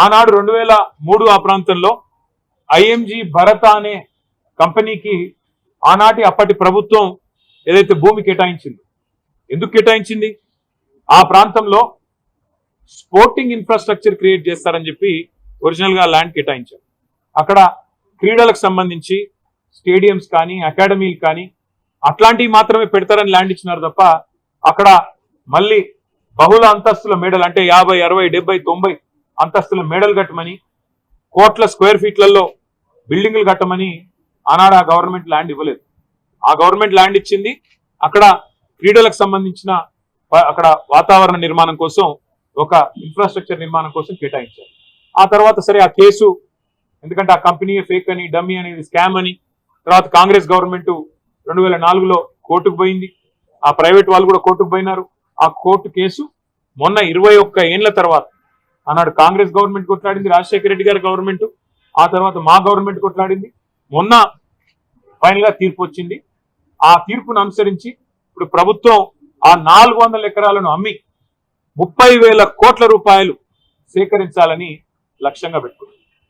ఆనాడు 2003 ఆ ప్రాంతంలో ఐఎంజీ భరత అనే కంపెనీకి ఆనాటి అప్పటి ప్రభుత్వం ఏదైతే భూమి కేటాయించిందో, ఎందుకు కేటాయించింది? ఆ ప్రాంతంలో స్పోర్టింగ్ ఇన్ఫ్రాస్ట్రక్చర్ క్రియేట్ చేస్తారని చెప్పి ఒరిజినల్ గా ల్యాండ్ కేటాయించారు. అక్కడ క్రీడలకు సంబంధించి స్టేడియంస్ కానీ అకాడమీలు కానీ అట్లాంటివి మాత్రమే పెడతారని ల్యాండ్ ఇచ్చినారు తప్ప అక్కడ మళ్ళీ బహుళ అంతస్తుల మేడలు అంటే 50, 60, 70, 90 అంతస్తుల మేడలు కట్టమని, కోట్ల స్క్వేర్ ఫీట్లలో బిల్డింగ్లు కట్టమని ఆనాడు ఆ గవర్నమెంట్ ల్యాండ్ ఇవ్వలేదు. ఆ గవర్నమెంట్ ల్యాండ్ ఇచ్చింది అక్కడ క్రీడలకు సంబంధించిన అక్కడ వాతావరణ నిర్మాణం కోసం, ఒక ఇన్ఫ్రాస్ట్రక్చర్ నిర్మాణం కోసం కేటాయించారు. ఆ తర్వాత సరే ఆ కేసు, ఎందుకంటే ఆ కంపెనీ ఫేక్ అని, డమ్మీ అనేది స్కామ్ అని, తర్వాత కాంగ్రెస్ గవర్నమెంట్ 2004లో కోర్టుకు పోయింది. ఆ ప్రైవేట్ వాళ్ళు కూడా కోర్టుకు పోయినారు. ఆ కోర్టు కేసు మొన్న 21 ఏళ్ల తర్వాత ఆనాడు కాంగ్రెస్ గవర్నమెంట్ కొట్లాడింది, రాజశేఖర రెడ్డి గారి గవర్నమెంట్, ఆ తర్వాత మా గవర్నమెంట్ కొట్లాడింది. మొన్న ఫైనల్ గా తీర్పు వచ్చింది. ఆ తీర్పును అనుసరించి ఇప్పుడు ప్రభుత్వం ఆ 400 ఎకరాలను అమ్మి 30,000 కోట్ల రూపాయలు సేకరించాలని లక్ష్యంగా పెట్టుకుంది.